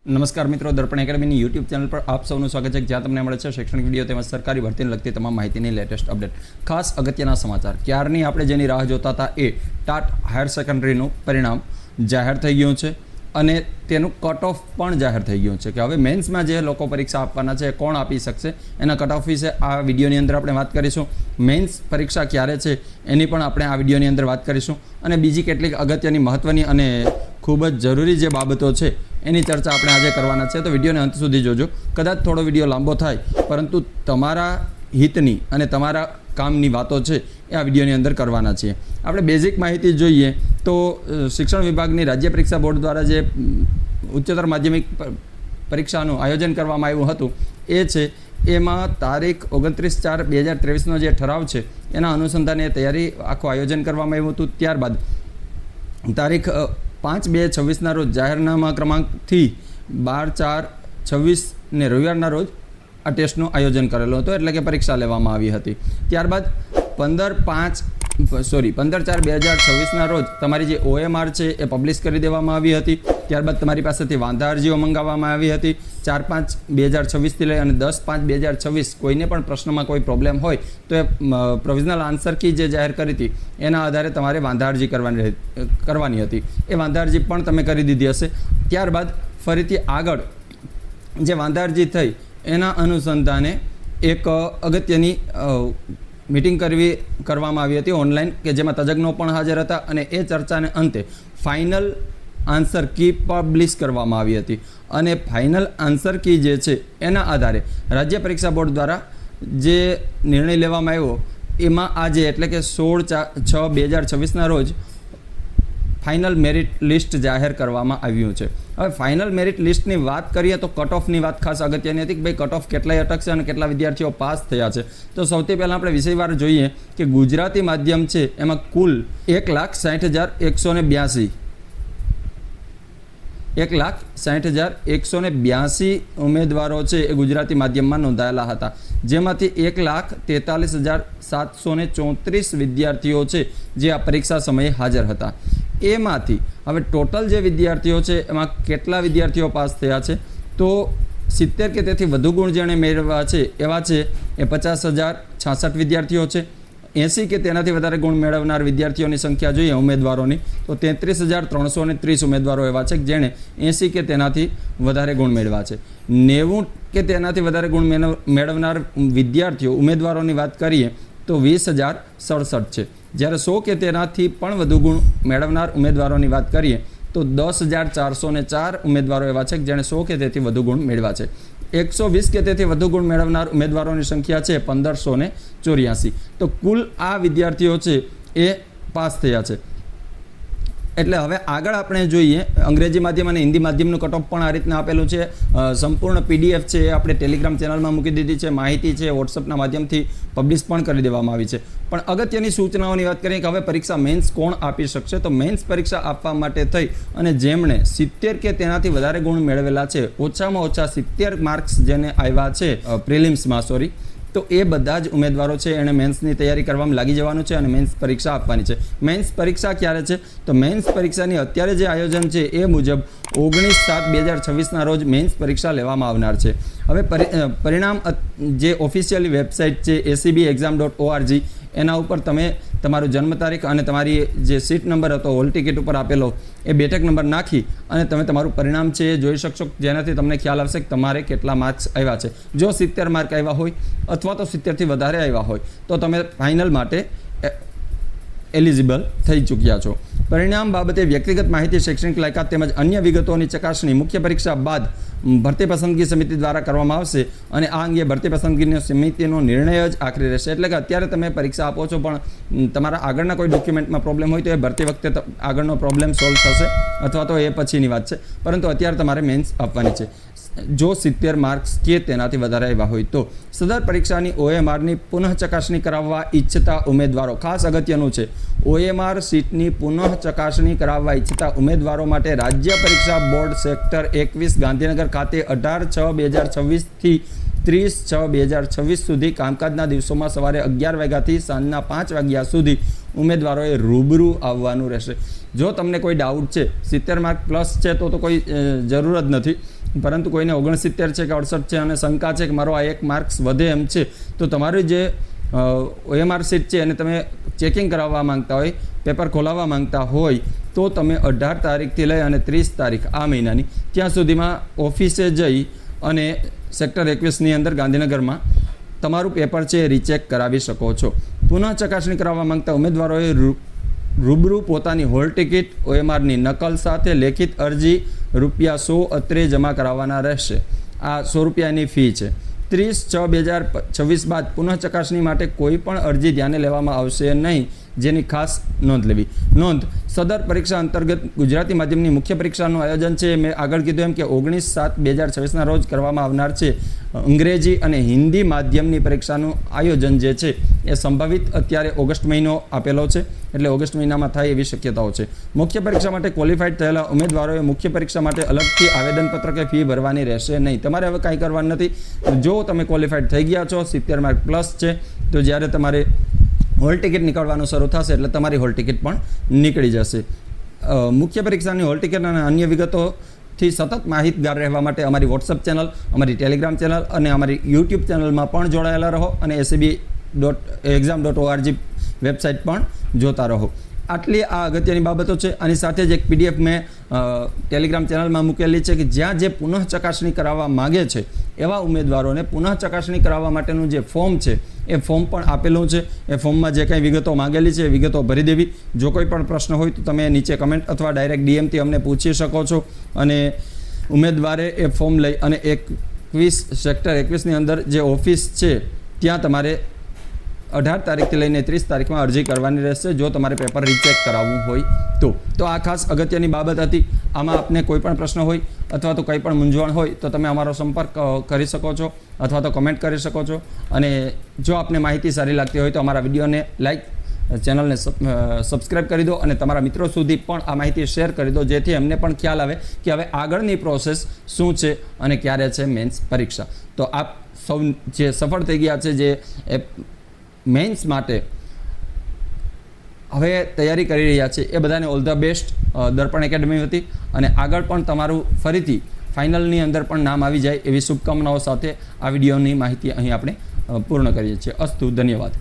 નમસ્કાર મિત્રો, દર્પણ એકેડમીની YouTube channel પર આપ સૌનું સ્વાગત છે, જ્યાં તમને મળે છે શૈક્ષણિક વિડીયો તેમજ સરકારી ભરતીને લગતી તમામ માહિતીની લેટેસ્ટ અપડેટ. ખાસ અગત્યના સમાચાર. ક્યારની આપણે જેની રાહ જોતા હતા એ ટાટ હાયર સેકન્ડરીનું પરિણામ જાહેર થઈ ગયું છે અને તેનું કટ ઓફ પણ જાહેર થઈ ગયું છે કે હવે મેન્સમાં જે લોકો પરીક્ષા આપવાના છે કોણ આપી શકશે એના કટ ઓફ વિશે આ વિડીયોની અંદર આપણે વાત કરીશું. મેન્સ પરીક્ષા ક્યારે છે એની પણ આપણે આ વિડીયોની અંદર વાત કરીશું અને બીજી કેટલીક અગત્યની મહત્ત્વની અને ખૂબ જ જરૂરી જે બાબતો છે એની ચર્ચા આપણે આજે કરવાના છે. તો વિડીયોને અંત સુધી જોજો. કદાચ થોડો વિડીયો લાંબો થાય પરંતુ તમારા હિતની અને તમારા કામની વાતો છે એ આ વિડીયોની અંદર કરવાના છીએ. આપણે બેઝિક માહિતી જોઈએ તો શિક્ષણ વિભાગની રાજ્ય પરીક્ષા બોર્ડ દ્વારા જે ઉચ્ચતર માધ્યમિક પરીક્ષાનું આયોજન કરવામાં આવ્યું હતું એ છે એમાં તારીખ 29/4/2023નો જે ઠરાવ છે એના અનુસંધાને તૈયારી આખું આયોજન કરવામાં આવ્યું હતું. ત્યારબાદ તારીખ 5/2/26ના રોજ જાહેરનામા ક્રમાંકથી 12/4/26 ને રવિવારના રોજ આ ટેસ્ટનું આયોજન કરેલું હતું, એટલે કે પરીક્ષા લેવામાં આવી હતી. ત્યારબાદ 15/4/2026ના રોજ તમારી જે OMR છે એ પબ્લિશ કરી દેવામાં આવી હતી. ત્યારબાદ તમારી પાસેથી વાંધા અરજીઓ મંગાવવામાં આવી હતી. 4/5/2026થી લઈ અને 10/5/2026 કોઈને પણ પ્રશ્નમાં કોઈ પ્રોબ્લેમ હોય તો એ પ્રોવિઝનલ આન્સર કી જે જાહેર કરી હતી એના આધારે તમારે વાંધા અરજી કરવાની હતી. એ વાંધા અરજી પણ તમે કરી દીધી હશે. ત્યારબાદ ફરીથી આગળ જે વાંધા અરજી થઈ એના અનુસંધાને એક અગત્યની મીટિંગ કરવામાં આવી હતી ઓનલાઈન, કે જેમાં તજજ્ઞો પણ હાજર હતા અને એ ચર્ચાને અંતે ફાઇનલ આન્સર કી પબ્લિશ કરવામાં આવી હતી. અને ફાઇનલ આન્સર કી જે છે એના આધારે રાજ્ય પરીક્ષા બોર્ડ દ્વારા જે નિર્ણય લેવામાં આવ્યો એમાં આજે એટલે કે 16/6/2026ના રોજ ફાઇનલ મેરિટ લિસ્ટ જાહેર કરવામાં આવ્યું છે. હવે ફાઇનલ મેરિટ લિસ્ટની વાત કરીએ તો કટ ઓફની વાત ખાસ અગત્યની હતી કે ભાઈ કટ ઓફ કેટલાય અટકશે અને કેટલા વિદ્યાર્થીઓ પાસ થયા છે. તો સૌથી પહેલાં આપણે વિષયવાર જોઈએ કે ગુજરાતી માધ્યમ છે એમાં કુલ 1,60,182 ઉમેદવારો છે એ ગુજરાતી માધ્યમમાં નોંધાયેલા હતા, જેમાંથી 1,43,734 વિદ્યાર્થીઓ છે જે આ પરીક્ષા સમયે હાજર હતા. એમાંથી હવે ટોટલ જે વિદ્યાર્થીઓ છે એમાં કેટલા વિદ્યાર્થીઓ પાસ થયા છે તો 70 કે તેથી વધુ ગુણ જેણે મેળવ્યા છે એવા છે એ 50,066 વિદ્યાર્થીઓ છે. 80 કે તેનાથી વધારે ગુણ મેળવનાર વિદ્યાર્થીઓની સંખ્યા જોઈએ ઉમેદવારોની તો 33,330 ઉમેદવારો એવા છે જેણે 80 કે તેનાથી વધારે ગુણ મેળવ્યા છે. 90 કે તેનાથી વધારે ગુણ મેળવનાર વિદ્યાર્થીઓ ઉમેદવારોની વાત કરીએ તો 20,067 છે. જ્યારે 100 કે તેનાથી પણ વધુ ગુણ મેળવનાર ઉમેદવારોની વાત કરીએ તો 10,404 ઉમેદવારો એવા છે જેણે 100 કે તેથી વધુ ગુણ મેળવ્યા છે. 120 કે તેથી વધુ ગુણ મેળવનાર ઉમેદવારોની સંખ્યા છે 1,584. તો કુલ આ વિદ્યાર્થીઓ છે એ પાસ થયા છે. એટલે હવે આગળ આપણે જોઈએ અંગ્રેજી માધ્યમ અને હિન્દી માધ્યમનું કટ ઓફ પણ આ રીતના આપેલું છે. સંપૂર્ણ PDF છે એ આપણે ટેલિગ્રામ ચેનલમાં મૂકી દીધી છે. માહિતી છે વોટ્સઅપના માધ્યમથી પબ્લિશ પણ કરી દેવામાં આવી છે. પણ અગત્યની સૂચનાઓની વાત કરીએ કે હવે પરીક્ષા મેન્સ કોણ આપી શકશે તો મેન્સ પરીક્ષા આપવા માટે થઈ અને જેમણે 70 કે તેનાથી વધારે ગુણ મેળવેલા છે, ઓછામાં ઓછા 70 માર્ક્સ જેને આવ્યા છે પ્રિલિમ્સમાં તો એ બધા જ ઉમેદવારો છે એણે મેન્સની તૈયારી કરવામાં લાગી જવાનું છે અને મેન્સ પરીક્ષા આપવાની છે. મેન્સ પરીક્ષા ક્યારે છે તો મેન્સ પરીક્ષાની અત્યારે જે આયોજન છે એ મુજબ 19/7/2026ના રોજ મેન્સ પરીક્ષા લેવામાં આવનાર છે. હવે પરિણામ જે ઓફિશિયલી વેબસાઇટ છે acbexam.org એના ઉપર તમે તમારું જન્મ તારીખ અને તમારી જે સીટ નંબર હતો હોલ ટિકિટ ઉપર આપેલો એ બેઠક નંબર નાખી અને તમે તમારું પરિણામ છે એ જોઈ શકશો, જેનાથી તમને ખ્યાલ આવશે કે તમારે કેટલા માર્ક્સ આવ્યા છે. જો 70 માર્ક આવ્યા હોય અથવા તો 70થી વધારે આવ્યા હોય તો તમે ફાઇનલ માટે એલિજિબલ થઈ ચૂક્યા છો. પરિણામ બાબતે વ્યક્તિગત માહિતી, શૈક્ષણિક લાયકાત તેમજ અન્ય વિગતોની ચકાસણી મુખ્ય પરીક્ષા બાદ ભરતી પસંદગી સમિતિ દ્વારા કરવામાં આવશે અને આ અંગે ભરતી પસંદગીની સમિતિનો નિર્ણય જ આખરી રહેશે. એટલે કે અત્યારે તમે પરીક્ષા આપો છો પણ તમારા આગળના કોઈ ડોક્યુમેન્ટમાં પ્રોબ્લેમ હોય તો એ ભરતી વખતે આગળનો પ્રોબ્લેમ સોલ્વ થશે અથવા તો એ પછીની વાત છે, પરંતુ અત્યારે તમારે મેન્સ આપવાની છે. જો 70 માર્ક્સ કે તેનાથી વધારે આવ્યા હોય તો સદર પરીક્ષાની OMRની પુનઃ ચકાસણી કરાવવા ઈચ્છતા ઉમેદવારો, ખાસ અગત્યનું છે, OMR સીટની પુનઃ ચકાસણી કરાવવા ઈચ્છતા ઉમેદવારો માટે રાજ્ય પરીક્ષા બોર્ડ સેક્ટર 21 ગાંધીનગર ખાતે 18/6/2026થી 30/6/2026 સુધી કામકાજના દિવસોમાં સવારે 11 વાગ્યાથી સાંજના 5 વાગ્યા સુધી ઉમેદવારોએ રૂબરૂ આવવાનું રહેશે. જો તમને કોઈ ડાઉટ છે 70 માર્ક પ્લસ છે તો કોઈ જરૂર જ નથી, પરંતુ કોઈને 69 છે કે 68 છે અને શંકા છે કે મારો આ 1 માર્ક્સ વધે એમ છે, તો તમારી જે OMR શીટ છે અને તમે ચેકિંગ કરાવવા માંગતા હોય, પેપર ખોલાવવા માંગતા હોય, તો તમે 18 તારીખથી લઈ અને 30 તારીખ આ મહિનાની ત્યાં સુધીમાં ઓફિસે જઈ અને સેક્ટર 21ની અંદર ગાંધીનગરમાં તમારું પેપર છે એ રીચેક કરાવી શકો છો. પુનઃ ચકાસણી કરાવવા માંગતા ઉમેદવારોએ રૂબરૂ પોતાની હોલ ટિકિટ, OMRની નકલ સાથે લેખિત અરજી ₹100 અત્રે જમા કરાવવાના રહેશે. આ ₹100ની ફી છે. 30/6/2026 બાદ પુનઃ ચકાસણી માટે કોઈ પણ અરજી ધ્યાને લેવામાં આવશે નહીં, જેની ખાસ નોંધ લેવી. નોંધ: સદર પરીક્ષા અંતર્ગત ગુજરાતી માધ્યમની મુખ્ય પરીક્ષાનું આયોજન છે મેં આગળ કીધું એમ કે 19/7/2026ના રોજ કરવામાં આવનાર છે. અંગ્રેજી અને હિન્દી માધ્યમની પરીક્ષાનું આયોજન જે છે એ સંભવિત અત્યારે ઓગસ્ટ મહિનો આપેલો છે, એટલે ઓગસ્ટ મહિનામાં થાય એવી શક્યતાઓ છે. મુખ્ય પરીક્ષા માટે ક્વોલિફાઈડ થયેલા ઉમેદવારોએ મુખ્ય પરીક્ષા માટે અલગથી આવેદનપત્ર કે ફી ભરવાની રહેશે નહીં. તમારે હવે કાંઈ કરવાનું નથી. જો તમે ક્વોલિફાઈડ થઈ ગયા છો, 70 માર્ક પ્લસ છે, તો જ્યારે તમારે હોલ ટિકિટ નીકળવાનું શરૂ થશે એટલે તમારી હોલ ટિકિટ પણ નીકળી જશે. મુખ્ય પરીક્ષાની હોલ ટિકિટ અને અન્ય વિગતોથી સતત માહિતગાર રહેવા માટે અમારી વોટ્સઅપ ચેનલ, અમારી ટેલિગ્રામ ચેનલ અને અમારી યુટ્યુબ ચેનલમાં પણ જોડાયેલા રહો અને SEB.exam.org વેબસાઇટ પણ જોતા રહો. આટલી આ અગત્યની બાબતો છે. આની સાથે જ એક PDF મેં ટેલિગ્રામ ચેનલમાં મૂકેલી છે કે જ્યાં જે પુનઃ ચકાસણી કરાવવા માગે છે એવા ઉમેદવારોને પુનઃ ચકાસણી કરાવવા માટેનું જે ફોર્મ છે એ ફોર્મ પણ આપેલું છે. એ ફોર્મમાં જે કંઈ વિગતો માગેલી છે એ વિગતો ભરી દેવી. જો કોઈ પણ પ્રશ્ન હોય તો તમે નીચે કમેન્ટ અથવા ડાયરેક્ટ DMથી અમને પૂછી શકો છો. અને ઉમેદવારે એ ફોર્મ લઈ અને 21 સેક્ટર 21ની અંદર જે ઓફિસ છે ત્યાં તમારે 18 તારીખથી લઈને 30 તારીખમાં અરજી કરવાની રહેશે, જો તમારે પેપર રીચેક કરાવવું હોય તો. આ ખાસ અગત્યની બાબત હતી. આમાં આપને કોઈ પણ પ્રશ્ન હોય અથવા તો કંઈ પણ મૂંઝવણ હોય તો તમે અમારો સંપર્ક કરી શકો છો અથવા તો કમેન્ટ કરી શકો છો. અને જો આપને માહિતી સારી લાગતી હોય તો અમારા વિડીયોને લાઈક, ચેનલને સબસ્ક્રાઈબ કરી દો અને તમારા મિત્રો સુધી પણ આ માહિતી શેર કરી દો, જેથી એમને પણ ખ્યાલ આવે કે હવે આગળની પ્રોસેસ શું છે અને ક્યારે છે મેન્સ પરીક્ષા. તો આપ સૌ જે સફળ થઈ ગયા છે, જે મેન્સ માટે હવે તૈયારી કરી રહ્યા છે, એ બધાને all the best. Darpan academy હતી અને આગળ પણ તમારું ફરીથી ફાઇનલની અંદર પણ નામ આવી જાય એવી શુભકામનાઓ સાથે આ વિડીયોની માહિતી અહીં આપણે પૂર્ણ કરીએ છીએ. અસ્તુ, ધન્યવાદ.